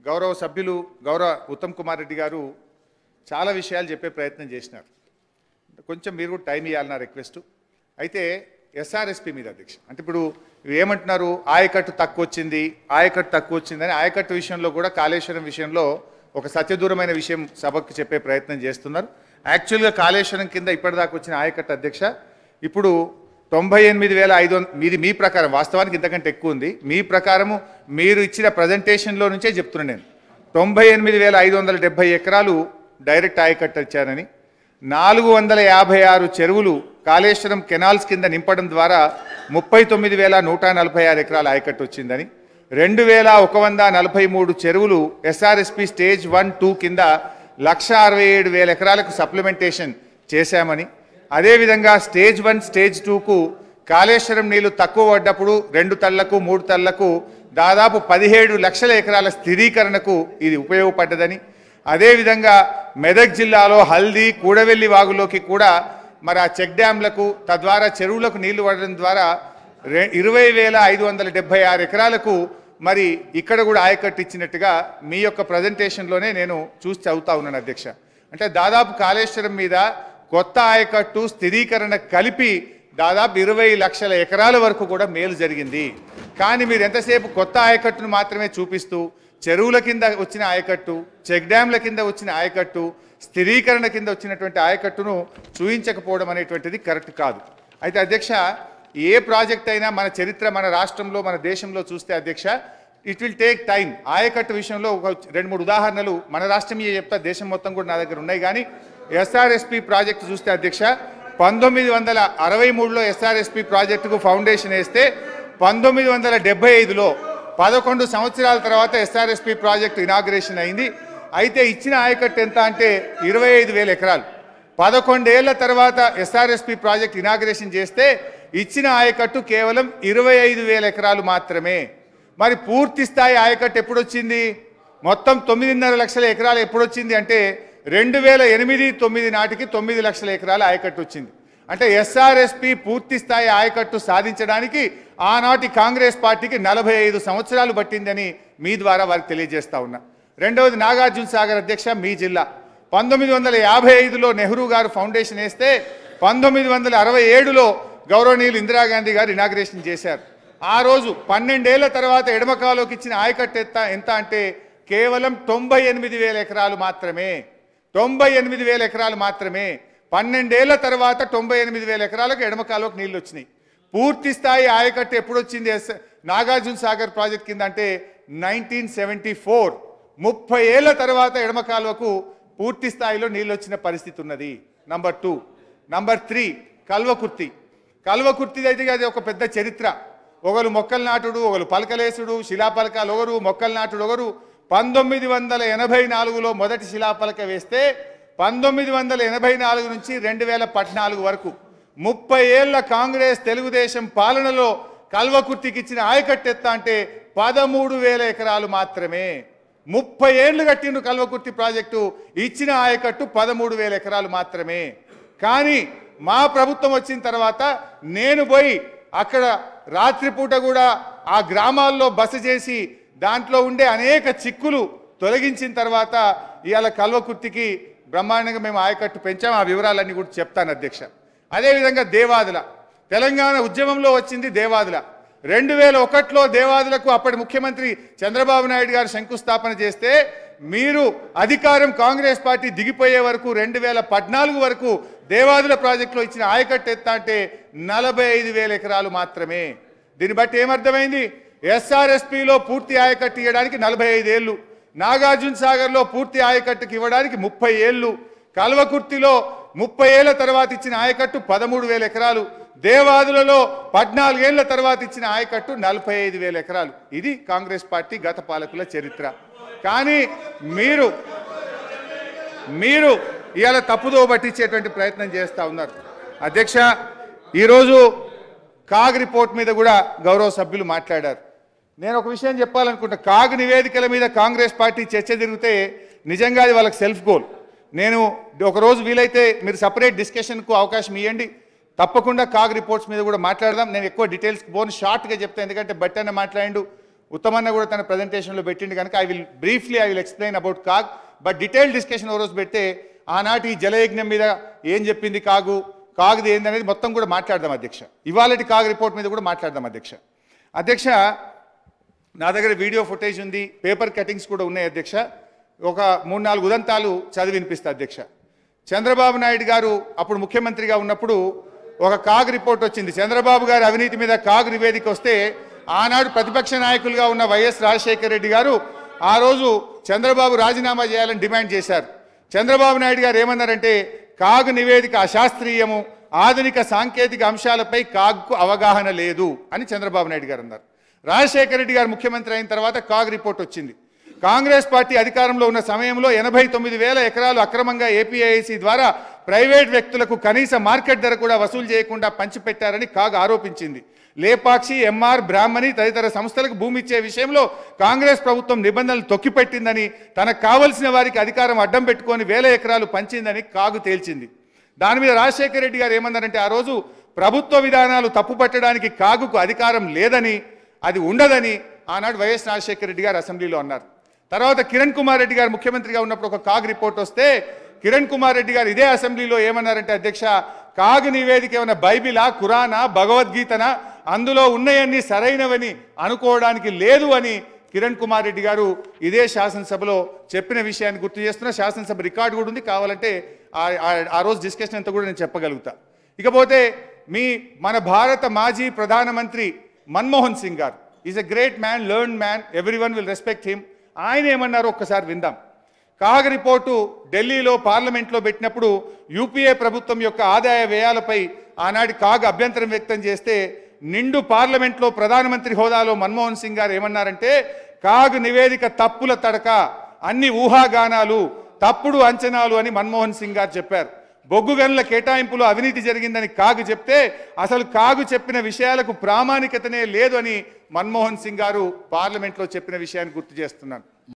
గౌరవ సభ్యులు గౌరవ ఉత్తమ్ కుమార్ రెడ్డి గారు చాలా విషయాలు చెప్పే ప్రయత్నం చేసినారు. కొంచెం మీరు కూడా టైం ఇవ్వాలన్న రిక్వెస్ట్. అయితే ఎస్ఆర్ఎస్పి మీద అధ్యక్ష, అంటే ఇప్పుడు ఏమంటున్నారు, ఆయకట్టు తక్కువ వచ్చిందని ఆయకట్టు విషయంలో కూడా కాళేశ్వరం విషయంలో ఒక సత్యదూరమైన విషయం సభకు చెప్పే ప్రయత్నం చేస్తున్నారు. యాక్చువల్గా కాళేశ్వరం కింద ఇప్పటిదాకా వచ్చిన ఆయకట్టు అధ్యక్ష ఇప్పుడు 98,500, మీది మీ ప్రకారం, వాస్తవానికి ఇంతకంటే ఎక్కువ ఉంది, మీ ప్రకారము మీరు ఇచ్చిన ప్రజెంటేషన్లో నుంచే చెప్తున్నాను నేను. 98,570 ఎకరాలు డైరెక్ట్ ఆయకట్టు ఇచ్చారని, 456 చెరువులు కాళేశ్వరం కెనాల్స్ కింద నింపడం ద్వారా 39,146 ఎకరాల ఆయకట్టు వచ్చిందని, 2,143 చెరువులు ఎస్ఆర్ఎస్పి స్టేజ్ 1, 2 కింద 1,67,000 ఎకరాలకు సప్లిమెంటేషన్ చేశామని, అదేవిధంగా స్టేజ్ 1, స్టేజ్ 2కు కాళేశ్వరం నీళ్లు తక్కువ పడ్డప్పుడు 2 తళ్లకు 3 తళ్లకు దాదాపు 17 లక్షల ఎకరాల స్థిరీకరణకు ఇది ఉపయోగపడ్డదని, అదేవిధంగా మెదక్ జిల్లాలో హల్దీ కూడవెల్లి వాగులోకి కూడా మరి ఆ చెక్ డ్యాంలకు తద్వారా చెరువులకు నీళ్లు పడడం ద్వారా 20,576 ఎకరాలకు మరి ఇక్కడ కూడా ఆయకట్టు ఇచ్చినట్టుగా మీ యొక్క ప్రజెంటేషన్లోనే నేను చూసి చదువుతా ఉన్నాను అధ్యక్ష. అంటే దాదాపు కాళేశ్వరం మీద కొత్త ఆయకట్టు స్థిరీకరణ కలిపి దాదాపు 20 లక్షల ఎకరాల వరకు కూడా మేలు జరిగింది. కానీ మీరు ఎంతసేపు కొత్త ఆయకట్టును మాత్రమే చూపిస్తూ చెరువుల కింద వచ్చిన ఆయకట్టు, చెక్ డ్యాంల కింద వచ్చిన ఆయకట్టు, స్థిరీకరణ కింద వచ్చినటువంటి ఆయకట్టును చూయించకపోవడం అనేటువంటిది కరెక్ట్ కాదు. అయితే అధ్యక్ష, ఏ ప్రాజెక్ట్ అయినా మన చరిత్ర, మన రాష్ట్రంలో, మన దేశంలో చూస్తే అధ్యక్ష ఇట్ విల్ టేక్ టైం. ఆయకట్టు విషయంలో ఒక 2-3 ఉదాహరణలు మన రాష్ట్రం చెప్తా, దేశం మొత్తం కూడా నా దగ్గర ఉన్నాయి. కానీ ఎస్ఆర్ఎస్పి ప్రాజెక్టు చూస్తే అధ్యక్ష 1963లో ఎస్ఆర్ఎస్పి ప్రాజెక్టుకు ఫౌండేషన్ వేస్తే 1975లో 11 సంవత్సరాల తర్వాత ఎస్ఆర్ఎస్పి ప్రాజెక్టు ఇనాగ్రేషన్ అయింది. అయితే ఇచ్చిన ఆయకట్టు ఎంత అంటే 25,000 ఎకరాలు. 11 ఏళ్ల తర్వాత ఎస్ఆర్ఎస్పి ప్రాజెక్ట్ ఇనాగ్రేషన్ చేస్తే ఇచ్చిన ఆయకట్టు కేవలం 25,000 ఎకరాలు మాత్రమే. మరి పూర్తి స్థాయి ఆయకట్టు ఎప్పుడు వచ్చింది, మొత్తం 9.5 లక్షల ఎకరాలు ఎప్పుడు వచ్చింది అంటే 2008-9 నాటికి 9 లక్షల ఎకరాల ఆయకట్టు వచ్చింది. అంటే ఎస్ఆర్ఎస్పి పూర్తి స్థాయి ఆయకట్టు సాధించడానికి ఆనాటి కాంగ్రెస్ పార్టీకి 45 సంవత్సరాలు పట్టిందని మీ ద్వారా వారికి తెలియజేస్తా ఉన్నా. రెండవది నాగార్జున సాగర్ అధ్యక్ష, మీ జిల్లా 1955లో నెహ్రూ గారు ఫౌండేషన్ వేస్తే 1967లో గౌరవనీయులు ఇందిరాగాంధీ గారు ఇనాగ్రేషన్ చేశారు. ఆ రోజు 12 ఏళ్ల తర్వాత ఎడమకాలోకి ఇచ్చిన ఆయకట్టు ఎంత అంటే కేవలం 98,000 ఎకరాలు మాత్రమే. 98,000 ఎకరాలు మాత్రమే. 12 ఏళ్ల తర్వాత 98,000 ఎకరాలకు ఎడమకాలోకి నీళ్ళు వచ్చినాయి. పూర్తి స్థాయి ఆయకట్టు ఎప్పుడు వచ్చింది నాగార్జున సాగర్ ప్రాజెక్ట్ కింద అంటే 1974. 30 ఏళ్ల తర్వాత ఎడమకాలువకు పూర్తి స్థాయిలో నీళ్ళు వచ్చిన పరిస్థితి ఉన్నది. నంబర్ 2. నంబర్ 3 కల్వకుర్తి అయితే అది ఒక పెద్ద చరిత్ర. ఒకరు మొక్కలు నాటుడు, ఒకరు పలకలేసుడు, శిలాపలకాలు ఒకరు, మొక్కలు నాటుడు ఒకరు. 1984లో మొదటి శిలాపలక వేస్తే 1984 నుంచి 2014 వరకు 30 ఏళ్ల కాంగ్రెస్ తెలుగుదేశం పాలనలో కల్వకుర్తికి ఇచ్చిన ఆయకట్టు ఎత్త అంటే 13,000 ఎకరాలు మాత్రమే. 30 ఏళ్లు కట్టిండ్రు కల్వకుర్తి ప్రాజెక్టు, ఇచ్చిన ఆయకట్టు 13,000 ఎకరాలు మాత్రమే. కానీ మా ప్రభుత్వం వచ్చిన తర్వాత నేను పోయి అక్కడ రాత్రిపూట కూడా ఆ గ్రామాల్లో బస చేసి దాంట్లో ఉండే అనేక చిక్కులు తొలగించిన తర్వాత ఇవాళ కల్వకుర్తికి బ్రహ్మాండంగా మేము ఆయకట్టు పెంచాం. ఆ వివరాలన్నీ కూడా చెప్తాను అధ్యక్ష. అదేవిధంగా దేవాదుల, తెలంగాణ ఉద్యమంలో వచ్చింది దేవాదుల. 2001లో దేవాదులకు అప్పటి ముఖ్యమంత్రి చంద్రబాబు నాయుడు గారు శంకుస్థాపన చేస్తే మీరు అధికారం కాంగ్రెస్ పార్టీ దిగిపోయే వరకు 2014 వరకు దేవాదుల ప్రాజెక్టులో ఇచ్చిన ఆయకట్టు ఎత్త అంటే 45,000 ఎకరాలు మాత్రమే. దీన్ని బట్టి ఏమర్థమైంది, ఎస్ఆర్ఎస్పిలో పూర్తి ఆయకట్టు ఇవ్వడానికి 45 ఏళ్ళు, నాగార్జున సాగర్లో పూర్తి ఆయకట్టుకి ఇవ్వడానికి 30 ఏళ్ళు, కల్వకుర్తిలో 30 ఏళ్ల తర్వాత ఇచ్చిన ఆయకట్టు 13,000 ఎకరాలు, దేవాదులలో 14 ఏళ్ల తర్వాత ఇచ్చిన ఆయకట్టు 45,000 ఎకరాలు. ఇది కాంగ్రెస్ పార్టీ గత పాలకుల చరిత్ర. కానీ మీరు ఇవాళ తప్పుదో పట్టించేటువంటి ప్రయత్నం చేస్తూ ఉన్నారు అధ్యక్ష. ఈరోజు కాగ్ రిపోర్ట్ మీద కూడా గౌరవ సభ్యులు మాట్లాడారు. నేను ఒక విషయం చెప్పాలనుకుంటా, కాగ్ నివేదికల మీద కాంగ్రెస్ పార్టీ చర్చ జరిగితే నిజంగా అది వాళ్ళకి సెల్ఫ్ గోల్. నేను ఒకరోజు వీలైతే మీరు సపరేట్ డిస్కషన్కు అవకాశం ఇవ్వండి, తప్పకుండా కాగ్ రిపోర్ట్స్ మీద కూడా మాట్లాడదాం. నేను ఎక్కువ డీటెయిల్స్కి పోను, షార్ట్గా చెప్తాను, ఎందుకంటే బట్టన్న మాట్లాడిండు, ఉత్తమన్న కూడా తన ప్రజెంటేషన్లో పెట్టింది కనుక I will explain about CAG. But detail discussion ఓ రోజు పెడితే ఆనాటి జలయజ్ఞం మీద ఏం చెప్పింది కాగుది ఏందనేది మొత్తం కూడా మాట్లాడదాం అధ్యక్ష. ఇవాళటి కాగ్ రిపోర్ట్ మీద కూడా మాట్లాడదాం అధ్యక్ష. నా దగ్గర వీడియో ఫుటేజ్ ఉంది, పేపర్ కటింగ్స్ కూడా ఉన్నాయి అధ్యక్ష. ఒక 3-4 ఉదంతాలు చదివి వినిపిస్తా అధ్యక్ష. చంద్రబాబు నాయుడు గారు అప్పుడు ముఖ్యమంత్రిగా ఉన్నప్పుడు ఒక కాగ్ రిపోర్ట్ వచ్చింది. చంద్రబాబు గారి అవినీతి మీద కాగ్ నివేదిక వస్తే ఆనాడు ప్రతిపక్ష నాయకులుగా ఉన్న వైఎస్ రాజశేఖర రెడ్డి గారు ఆ రోజు చంద్రబాబు రాజీనామా చేయాలని డిమాండ్ చేశారు. చంద్రబాబు నాయుడు గారు ఏమన్నారంటే కాగ్ నివేదిక అశాస్త్రీయము, ఆధునిక సాంకేతిక అంశాలపై కాగ్కు అవగాహన లేదు అని చంద్రబాబు నాయుడు గారు అన్నారు. రాజశేఖర రెడ్డి గారు ముఖ్యమంత్రి అయిన తర్వాత కాగ్ రిపోర్ట్ వచ్చింది. కాంగ్రెస్ పార్టీ అధికారంలో ఉన్న సమయంలో 89,000 ఎకరాలు అక్రమంగా ఏపీఐసి ద్వారా ప్రైవేట్ వ్యక్తులకు కనీస మార్కెట్ ధర కూడా వసూలు చేయకుండా పంచిపెట్టారని కాగ్ ఆరోపించింది. లేపాక్షి, ఎంఆర్, బ్రాహ్మణి తదితర సంస్థలకు భూమి ఇచ్చే విషయంలో కాంగ్రెస్ ప్రభుత్వం నిబంధనలు తొక్కిపెట్టిందని, తనకు కావలసిన వారికి అధికారం అడ్డం పెట్టుకొని 1000 ఎకరాలు పంచిందని కాగు తేల్చింది. దాని మీద రాజశేఖర రెడ్డి గారు ఏమన్నారంటే ఆ రోజు ప్రభుత్వ విధానాలు తప్పుపట్టడానికి కాగుకు అధికారం లేదని, అది ఉండదని ఆనాడు వైఎస్ రాజశేఖర రెడ్డి గారు అసెంబ్లీలో అన్నారు. తర్వాత కిరణ్ కుమార్ రెడ్డి గారు ముఖ్యమంత్రిగా ఉన్నప్పుడు ఒక కాగ్ రిపోర్ట్ వస్తే కిరణ్ కుమార్ రెడ్డి గారు ఇదే అసెంబ్లీలో ఏమన్నారంటే అధ్యక్ష, కాగ్ నివేదిక ఏమైనా బైబిలా, ఖురానా, భగవద్గీతనా, అందులో ఉన్నాయన్నీ సరైనవని అనుకోవడానికి లేదు అని కిరణ్ కుమార్ రెడ్డి గారు ఇదే శాసనసభలో చెప్పిన విషయాన్ని గుర్తు చేస్తున్నా. శాసనసభ రికార్డు కూడా ఉంది, కావాలంటే ఆ రోజు డిస్కషన్ అంతా కూడా నేను చెప్పగలుగుతా. ఇకపోతే మన భారత మాజీ ప్రధానమంత్రి మన్మోహన్ సింగ్ గారు is a great man, learn man, everyone will respect him. ఆయన ఏమన్నారో ఒక్కసారి విందాం. కాగ్ రిపోర్టు ఢిల్లీలో పార్లమెంట్లో పెట్టినప్పుడు యూపీఏ ప్రభుత్వం యొక్క ఆదాయ వ్యయాలపై ఆనాటి కాగ్ అభ్యంతరం వ్యక్తం చేస్తే నిండు పార్లమెంట్లో ప్రధానమంత్రి హోదాలో మన్మోహన్ సింగ్ గారు ఏమన్నారంటే కాగ్ నివేదిక తప్పుల తడక, అన్ని ఊహాగానాలు, తప్పుడు అంచనాలు అని మన్మోహన్ సింగ్ గారు చెప్పారు. బొగ్గు గనుల కేటాయింపులో అవినీతి జరిగిందని కాగ్ చెప్తే అసలు కాగు చెప్పిన విషయాలకు ప్రామాణికతనే లేదు అని మన్మోహన్ సింగ్ గారు పార్లమెంట్లో చెప్పిన విషయాన్ని గుర్తు చేస్తున్నాను.